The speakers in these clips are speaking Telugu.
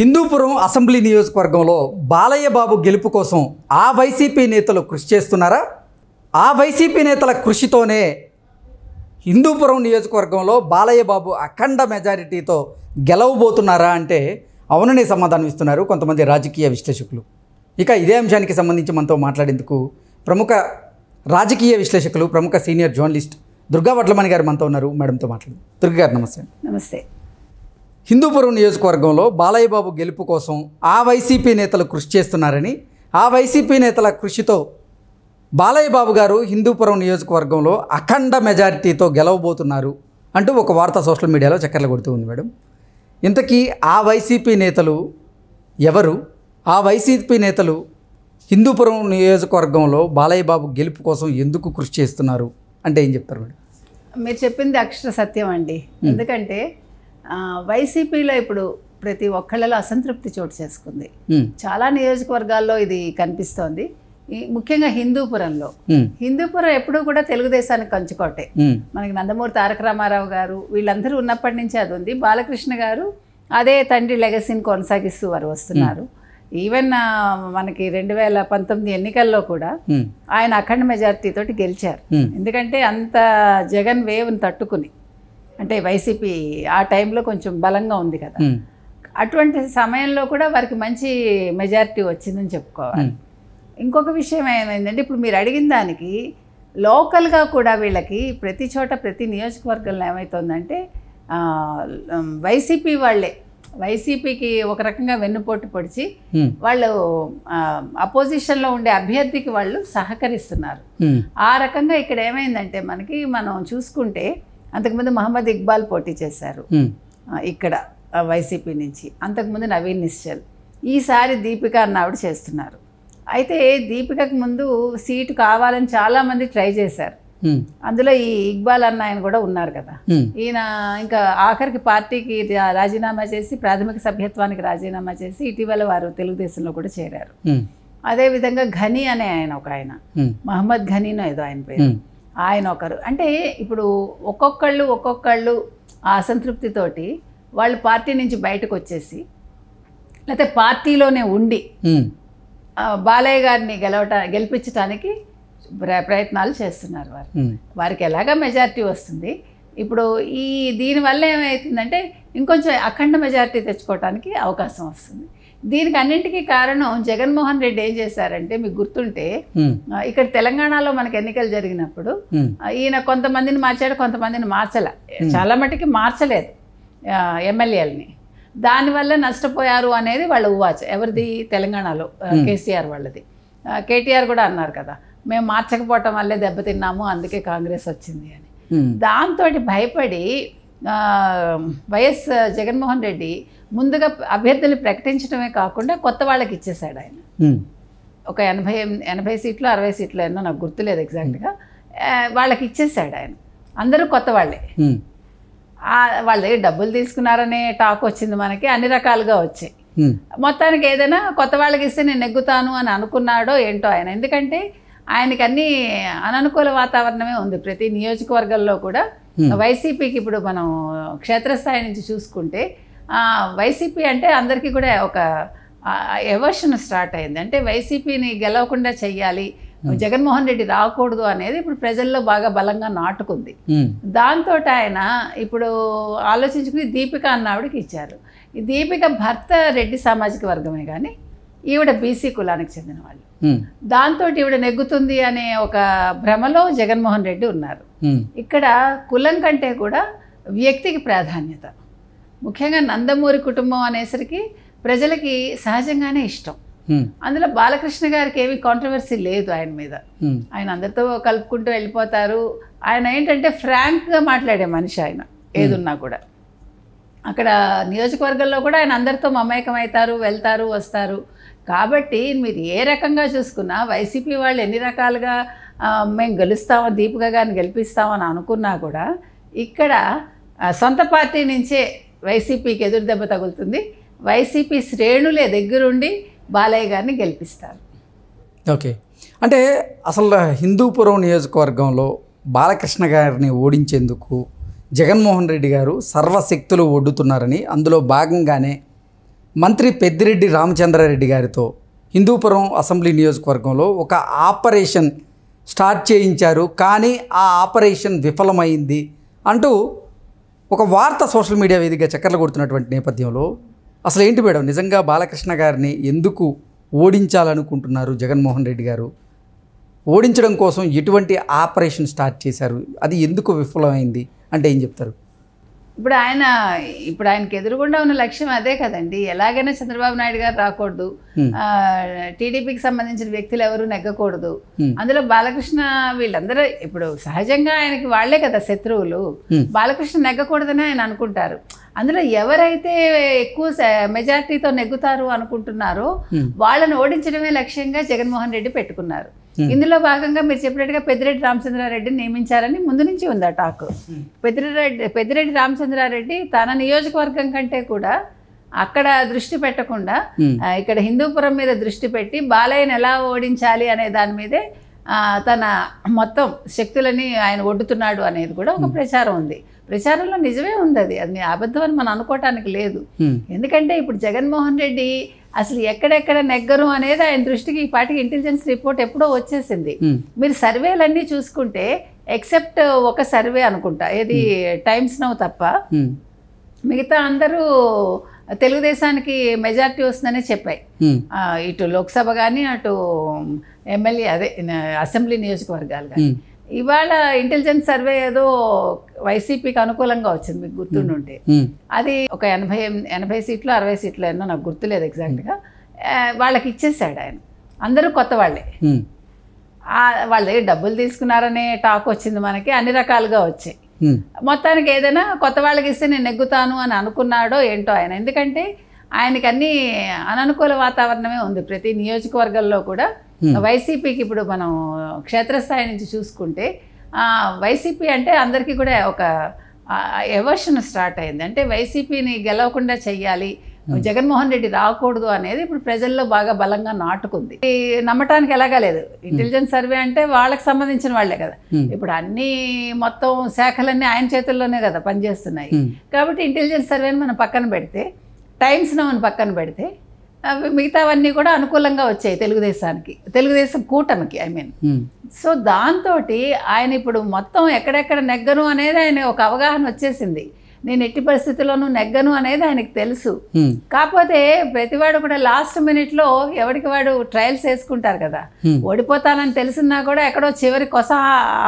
హిందూపురం అసెంబ్లీ నియోజకవర్గంలో బాలయ్య బాబు గెలుపు కోసం ఆ వైసీపీ నేతలు కృషి చేస్తున్నారా? ఆ వైసీపీ నేతల కృషితోనే హిందూపురం నియోజకవర్గంలో బాలయ్య బాబు అఖండ మెజారిటీతో గెలవబోతున్నారా అంటే అవుననే సమాధానం ఇస్తున్నారు కొంతమంది రాజకీయ విశ్లేషకులు. ఇక ఇదే అంశానికి సంబంధించి మనతో మాట్లాడేందుకు ప్రముఖ రాజకీయ విశ్లేషకులు, ప్రముఖ సీనియర్ జర్నలిస్ట్ దుర్గా వడ్లమణి గారు మనతో ఉన్నారు. మేడంతో మాట్లాడు. దుర్గా గారు నమస్తే. నమస్తే. హిందూపురం నియోజకవర్గంలో బాలయ్య బాబు గెలుపు కోసం ఆ వైసీపీ నేతలు కృషి చేస్తున్నారని, ఆ వైసీపీ నేతల కృషితో బాలయ్య బాబు గారు హిందూపురం నియోజకవర్గంలో అఖండ మెజారిటీతో గెలవబోతున్నారు అంటూ ఒక వార్త సోషల్ మీడియాలో చక్కర్లు కొడుతూ ఉంది మేడం. ఇంతకీ ఆ వైసీపీ నేతలు ఎవరు? ఆ వైసీపీ నేతలు హిందూపురం నియోజకవర్గంలో బాలయ్య బాబు గెలుపు కోసం ఎందుకు కృషి చేస్తున్నారు అంటే ఏం చెప్తారు మేడం? మీరు చెప్పింది అక్షర సత్యం అండి. ఎందుకంటే వైసీపీలో ఇప్పుడు ప్రతి ఒక్కళ్ళలో అసంతృప్తి చోటు చేసుకుంది. చాలా నియోజకవర్గాల్లో ఇది కనిపిస్తోంది. ముఖ్యంగా హిందూపురం ఎప్పుడూ కూడా తెలుగుదేశానికి కంచుకోటే. మనకి నందమూరి తారక రామారావు గారు వీళ్ళందరూ ఉన్నప్పటి నుంచి అది ఉంది. బాలకృష్ణ గారు అదే తండ్రి లెగసీని కొనసాగిస్తూ వారు వస్తున్నారు. ఈవెన్ మనకి 2019 ఎన్నికల్లో కూడా ఆయన అఖండ మెజారిటీ తోటి గెలిచారు. ఎందుకంటే అంత జగన్ వేవ్ని తట్టుకుని, అంటే వైసీపీ ఆ టైంలో కొంచెం బలంగా ఉంది కదా, అటువంటి సమయంలో కూడా వారికి మంచి మెజారిటీ వచ్చిందని చెప్పుకోవాలి. ఇంకొక విషయం ఏమైందంటే, ఇప్పుడు మీరు అడిగిన దానికి లోకల్గా కూడా వీళ్ళకి ప్రతి చోట ప్రతి నియోజకవర్గంలో ఏమవుతుందంటే వైసీపీ వాళ్ళే వైసీపీకి ఒక రకంగా వెన్నుపోటు పొడిచి వాళ్ళు అపోజిషన్లో ఉండే అభ్యర్థికి వాళ్ళు సహకరిస్తున్నారు. ఆ రకంగా ఇక్కడ ఏమైందంటే మనం చూసుకుంటే అంతకుముందు మహమ్మద్ ఇక్బాల్ పోటీ చేశారు ఇక్కడ వైసీపీ నుంచి, అంతకుముందు నవీన్ నిశ్చల్, ఈసారి దీపిక అన్నావిడ చేస్తున్నారు. అయితే దీపికకు ముందు సీటు కావాలని చాలామంది ట్రై చేశారు. అందులో ఈ ఇక్బాల్ అన్న ఆయన కూడా ఉన్నారు కదా. ఈయన ఇంకా ఆఖరికి పార్టీకి రాజీనామా చేసి, ప్రాథమిక సభ్యత్వానికి రాజీనామా చేసి ఇటీవల వారు తెలుగుదేశంలో కూడా చేరారు. అదేవిధంగా ఘనీ అనే ఆయన మహమ్మద్ ఘనీనో ఏదో ఆయన పేరు, ఆయన ఒకరు. అంటే ఇప్పుడు ఒక్కొక్కళ్ళు ఆ అసంతృప్తితోటి వాళ్ళు పార్టీ నుంచి బయటకు వచ్చేసి, లేకపోతే పార్టీలోనే ఉండి బాలయ్య గారిని గెలిపించడానికి ప్రయత్నాలు చేస్తున్నారు. వారికి ఎలాగా మెజారిటీ వస్తుంది. ఇప్పుడు దీనివల్ల ఏమవుతుందంటే ఇంకొంచెం అఖండ మెజారిటీ తెచ్చుకోవడానికి అవకాశం వస్తుంది. దీనికి అన్నింటికీ కారణం జగన్మోహన్ రెడ్డి ఏం చేశారంటే, మీకు గుర్తుంటే ఇక్కడ తెలంగాణలో మనకి ఎన్నికలు జరిగినప్పుడు ఈయన కొంతమందిని మార్చాడు, కొంతమందిని మార్చలే, చాలా మటుకి మార్చలేదు ఎమ్మెల్యేలని. దానివల్ల నష్టపోయారు అనేది వాళ్ళ ఉవాచ. ఎవరిది? తెలంగాణలో కేసీఆర్ వాళ్ళది. కేటీఆర్ కూడా అన్నారు కదా, మేము మార్చకపోవటం వల్లే దెబ్బతిన్నాము, అందుకే కాంగ్రెస్ వచ్చింది అని. దాంతో భయపడి వైఎస్ జగన్మోహన్ రెడ్డి ముందుగా అభ్యర్థులు ప్రకటించడమే కాకుండా కొత్త వాళ్ళకి ఇచ్చేసాడు ఆయన. ఒక 80 సీట్లు 60 సీట్లు ఎన్నో నాకు గుర్తులేదు ఎగ్జాక్ట్గా, వాళ్ళకి ఇచ్చేసాడు ఆయన. అందరూ కొత్త వాళ్ళే. వాళ్ళ దగ్గర డబ్బులు తీసుకున్నారనే టాక్ వచ్చింది మనకి, అన్ని రకాలుగా వచ్చాయి. మొత్తానికి ఏదైనా కొత్త వాళ్ళకి ఇస్తే నేను నెగ్గుతాను అని అనుకున్నాడో ఏంటో ఆయన. ఎందుకంటే ఆయనకి అన్ని అననుకూల వాతావరణమే ఉంది ప్రతి నియోజకవర్గంలో కూడా. వైసీపీకి ఇప్పుడు మనం క్షేత్రస్థాయి నుంచి చూసుకుంటే వైసీపీ అంటే అందరికీ కూడా ఒక ఎవర్షన్ స్టార్ట్ అయింది. అంటే వైసీపీని గెలవకుండా చెయ్యాలి, జగన్మోహన్ రెడ్డి రాకూడదు అనేది ఇప్పుడు ప్రజల్లో బాగా బలంగా నాటుకుంది. దాంతో ఆయన ఇప్పుడు ఆలోచించుకుని దీపిక అన్నావిడికి ఇచ్చారు. ఈ దీపిక భర్త రెడ్డి సామాజిక వర్గమే కానీ ఈవిడ బీసీ కులానికి చెందిన వాళ్ళు. దాంతో ఈవిడ నెగ్గుతుంది అనే ఒక భ్రమలో జగన్మోహన్ రెడ్డి ఉన్నారు. ఇక్కడ కులం కంటే కూడా వ్యక్తికి ప్రాధాన్యత. ముఖ్యంగా నందమూరి కుటుంబం అనేసరికి ప్రజలకి సహజంగానే ఇష్టం. అందులో బాలకృష్ణ గారికి ఏమీ కాంట్రవర్సీ లేదు ఆయన మీద. ఆయన అందరితో కలుపుకుంటూ వెళ్ళిపోతారు. ఆయన ఏంటంటే ఫ్రాంక్గా మాట్లాడే మనిషి ఆయన, ఏదున్నా కూడా. అక్కడ నియోజకవర్గంలో కూడా ఆయన అందరితో మమేకం అవుతారు, వెళ్తారు, వస్తారు. కాబట్టి మీరు ఏ రకంగా చూసుకున్నా వైసీపీ వాళ్ళు ఎన్ని రకాలుగా మేము గెలుస్తామో, దీపిక గారిని గెలిపిస్తామని అనుకున్నా కూడా ఇక్కడ సొంత పార్టీ నుంచే వైసీపీకి ఎదురు దెబ్బ తగులుతుంది. వైసీపీ శ్రేణులే దగ్గరుండి బాలయ్య గారిని గెలిపిస్తారు. ఓకే, అంటే అసలు హిందూపురం నియోజకవర్గంలో బాలకృష్ణ గారిని ఓడించేందుకు జగన్మోహన్ రెడ్డి గారు సర్వశక్తులు ఒడ్డుతున్నారని, అందులో భాగంగానే మంత్రి పెద్దిరెడ్డి రామచంద్రారెడ్డి గారితో హిందూపురం అసెంబ్లీ నియోజకవర్గంలో ఒక ఆపరేషన్ స్టార్ట్ చేయించారు, కానీ ఆ ఆపరేషన్ విఫలమైంది అంటూ ఒక వార్త సోషల్ మీడియా వేదికగా చక్కర్లు కొడుతున్నటువంటి నేపథ్యంలో అసలు ఏంటి మేడం, నిజంగా బాలకృష్ణ గారిని ఎందుకు ఓడించాలనుకుంటున్నారు జగన్మోహన్ రెడ్డి గారు? ఓడించడం కోసం ఎటువంటి ఆపరేషన్ స్టార్ట్ చేశారు? అది ఎందుకు విఫలమైంది అంటే ఏం చెప్తారు? ఇప్పుడు ఆయనకి ఎదురుగుండా ఉన్న లక్ష్యం అదే కదండి. ఎలాగైనా చంద్రబాబు నాయుడు గారు రాకూడదు, టీడీపీకి సంబంధించిన వ్యక్తులు ఎవరు నెగ్గకూడదు. అందులో బాలకృష్ణ వీళ్ళందరూ ఇప్పుడు సహజంగా ఆయనకి వాళ్లే కదా శత్రువులు. బాలకృష్ణ నెగ్గకూడదని ఆయన అనుకుంటారు. అందులో ఎవరైతే ఎక్కువ మెజార్టీతో నెగ్గుతారు అనుకుంటున్నారో వాళ్ళని ఓడించడమే లక్ష్యంగా జగన్మోహన్ రెడ్డి పెట్టుకున్నారు. ఇందులో భాగంగా మీరు చెప్పినట్టుగా పెద్దిరెడ్డి రామచంద్రారెడ్డిని నియమించారని ముందు నుంచి ఉంది ఆ టాక్. పెద్దిరెడ్డి రామచంద్రారెడ్డి తన నియోజకవర్గం కంటే కూడా అక్కడ దృష్టి పెట్టకుండా ఇక్కడ హిందూపురం మీద దృష్టి పెట్టి బాలయ్యని ఎలా ఓడించాలి అనే దాని మీదే తన మొత్తం శక్తులని ఆయన ఒడ్డుతున్నాడు అనేది కూడా ఒక ప్రచారం ఉంది. ప్రచారంలో నిజమే ఉంది, అది అబద్ధం అని మనం అనుకోవటానికి లేదు. ఎందుకంటే ఇప్పుడు జగన్మోహన్ రెడ్డి అసలు ఎక్కడెక్కడ నెగ్గరు అనేది ఆయన దృష్టికి ఈ పాటికి ఇంటెలిజెన్స్ రిపోర్ట్ ఎప్పుడో వచ్చేసింది. మీరు సర్వేలన్నీ చూసుకుంటే ఎక్సెప్ట్ ఒక సర్వే అనుకుంటా, ఏది టైమ్స్ నౌ తప్ప మిగతా అందరూ తెలుగుదేశానికి మెజారిటీ వస్తుందనే చెప్పాయి. ఇటు లోక్సభ కానీ అటు ఎమ్మెల్యే అసెంబ్లీ నియోజకవర్గాలు కానీ. ఇవాళ ఇంటెలిజెన్స్ సర్వే ఏదో వైసీపీకి అనుకూలంగా వచ్చింది, మీకు గుర్తుండుంటే. అది ఒక 80 సీట్లు 60 సీట్లు ఎన్నో నాకు గుర్తులేదు ఎగ్జాక్ట్గా. వాళ్ళకి ఇచ్చేసాడు ఆయన. అందరూ కొత్త వాళ్ళే. వాళ్ళ దగ్గర డబ్బులు తీసుకున్నారనే టాక్ వచ్చింది మనకి, అన్ని రకాలుగా వచ్చాయి. మొత్తానికి ఏదైనా కొత్త వాళ్ళకి ఇస్తే నేను నెగ్గుతాను అని అనుకున్నాడో ఏంటో ఆయన. ఎందుకంటే ఆయనకి అన్ని అననుకూల వాతావరణమే ఉంది ప్రతి నియోజకవర్గంలో కూడా. వైసీపీకి ఇప్పుడు మనం క్షేత్రస్థాయి నుంచి చూసుకుంటే వైసీపీ అంటే అందరికీ కూడా ఒక ఎవర్షన్ స్టార్ట్ అయింది. అంటే వైసీపీని గెలవకుండా చెయ్యాలి, జగన్మోహన్ రెడ్డి రాకూడదు అనేది ఇప్పుడు ప్రజల్లో బాగా బలంగా నాటుకుంది. నమ్మటానికి ఎలాగా లేదు. ఇంటెలిజెన్స్ సర్వే అంటే వాళ్ళకి సంబంధించిన వాళ్లే కదా. ఇప్పుడు అన్ని మొత్తం శాఖలన్నీ ఆయన చేతుల్లోనే కదా పనిచేస్తున్నాయి. కాబట్టి ఇంటెలిజెన్స్ సర్వేని మనం పక్కన పెడితే, టైమ్స్ నౌని పక్కన పెడితే మిగతావన్నీ కూడా అనుకూలంగా వచ్చాయి తెలుగుదేశం కూటమికి. సో దాంతో ఆయన ఇప్పుడు మొత్తం ఎక్కడెక్కడ నెగ్గను అనేది ఆయన ఒక అవగాహన వచ్చేసింది. నేను ఎట్టి పరిస్థితుల్లోనూ నెగ్గను అనేది ఆయనకు తెలుసు. కాకపోతే ప్రతివాడు కూడా లాస్ట్ మినిట్లో ఎవరికి వాడు ట్రయల్స్ వేసుకుంటారు కదా. ఓడిపోతానని తెలిసినా కూడా ఎక్కడో చివరి కొస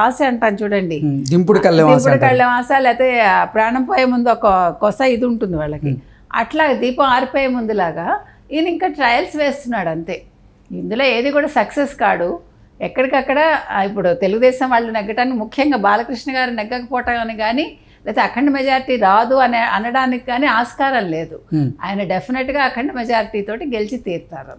ఆశ అంటాను చూడండి, దింపుడు కళ్ళెం ఆశ, లేకపోతే ప్రాణం పోయే ముందు ఒక కొస ఇది ఉంటుంది వాళ్ళకి. అట్లా దీపం ఆరిపోయే ముందులాగా ఈయన ఇంకా ట్రయల్స్ వేస్తున్నాడు అంతే. ఇందులో ఏది కూడా సక్సెస్ కాడు. ఎక్కడికక్కడ ఇప్పుడు తెలుగుదేశం వాళ్ళు నెగ్గటానికి, ముఖ్యంగా బాలకృష్ణ గారు నెగ్గకపోవటానికి కానీ, లేకపోతే అఖండ మెజారిటీ రాదు అనడానికి కానీ ఆస్కారం లేదు. ఆయన డెఫినెట్గా అఖండ మెజారిటీ తోటి గెలిచి తీరుతారు.